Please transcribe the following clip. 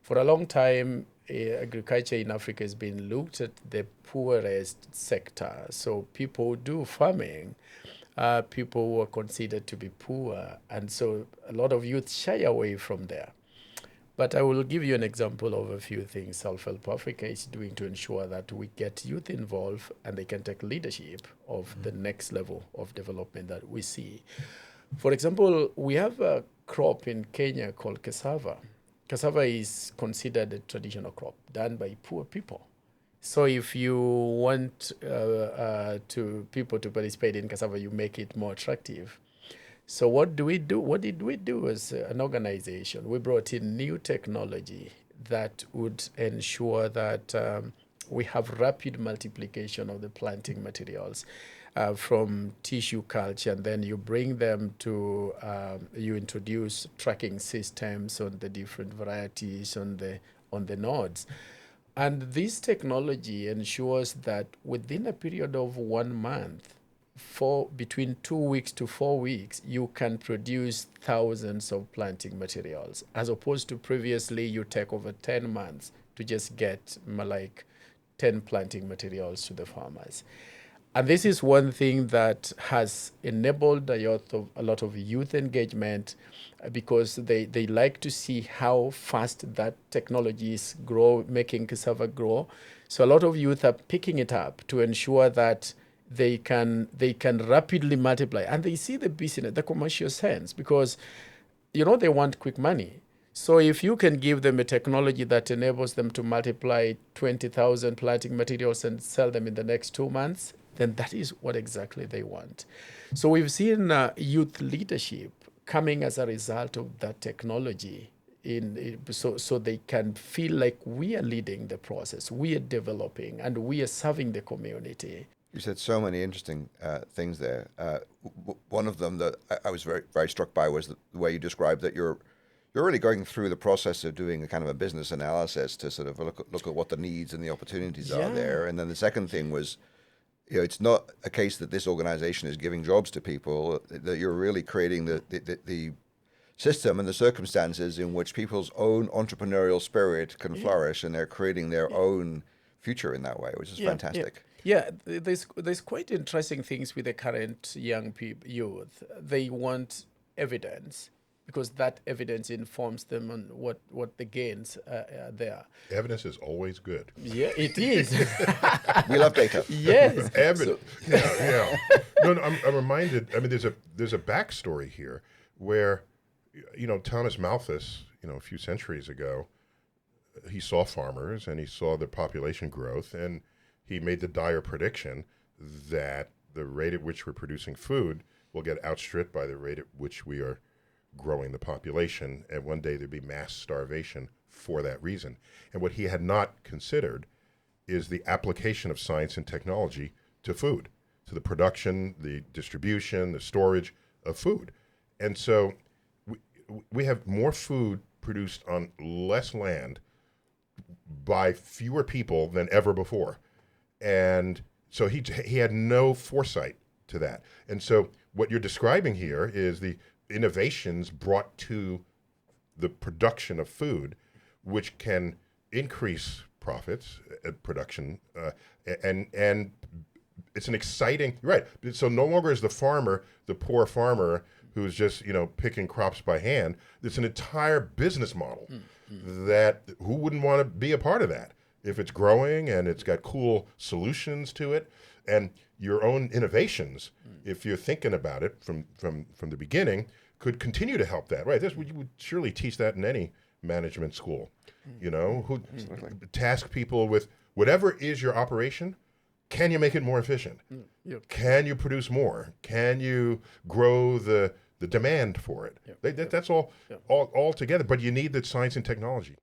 For a long time, agriculture in Africa has been looked at the poorest sector. So people who do farming, people who are considered to be poor. And so a lot of youth shy away from there. But I will give you an example of a few things Self-Help Africa is doing to ensure that we get youth involved and they can take leadership of the next level of development that we see. For example, we have a crop in Kenya called cassava. Cassava is considered a traditional crop done by poor people. So if you want to people to participate in cassava, you make it more attractive. So what do we do? What did we do as an organization? We brought in new technology that would ensure that we have rapid multiplication of the planting materials from tissue culture, and then you bring them to, you introduce tracking systems on the different varieties on the nodes. And this technology ensures that within a period of 1 month, for between 2 weeks to 4 weeks, you can produce thousands of planting materials, as opposed to previously you take over 10 months to just get like 10 planting materials to the farmers. And this is one thing that has enabled a lot of youth engagement because they like to see how fast that technology is making cassava grow. So a lot of youth are picking it up to ensure that they can rapidly multiply, and they see the business, the commercial sense, because they want quick money. So if you can give them a technology that enables them to multiply 20,000 planting materials and sell them in the next 2 months, then that is what exactly they want. So we've seen youth leadership coming as a result of that technology so they can feel like we are leading the process, we are developing, and we are serving the community. You said so many interesting things there. One of them that I was very, very struck by was the way you described that you're really going through the process of doing a kind of a business analysis to sort of look at what the needs and the opportunities are there. And then the second thing was, it's not a case that this organization is giving jobs to people, that you're really creating the system and the circumstances in which people's own entrepreneurial spirit can flourish, and they're creating their own future in that way, which is fantastic. Yeah, there's quite interesting things with the current young youth. They want evidence because that evidence informs them on what the gains are there. Evidence is always good. Yeah, it is. We love data. Yes. Evidence. Yeah. No, I'm reminded. I mean, there's a backstory here where, Thomas Malthus, a few centuries ago, he saw farmers and he saw the population growth, and he made the dire prediction that the rate at which we're producing food will get outstripped by the rate at which we are growing the population, and one day there'd be mass starvation for that reason. And what he had not considered is the application of science and technology to food, to the production, the distribution, the storage of food. And so we have more food produced on less land by fewer people than ever before. And so he had no foresight to that. And so what you're describing here is the innovations brought to the production of food, which can increase profits at production, and it's an exciting, right. So no longer is the farmer, the poor farmer who's just, picking crops by hand. It's an entire business model that who wouldn't want to be a part of that? If it's growing and it's got cool solutions to it, and your own innovations, if you're thinking about it from the beginning, could continue to help that. Right? You would surely teach that in any management school. Who task people with whatever is your operation. Can you make it more efficient? Can you produce more? Can you grow the demand for it? That's all together. But you need the science and technology.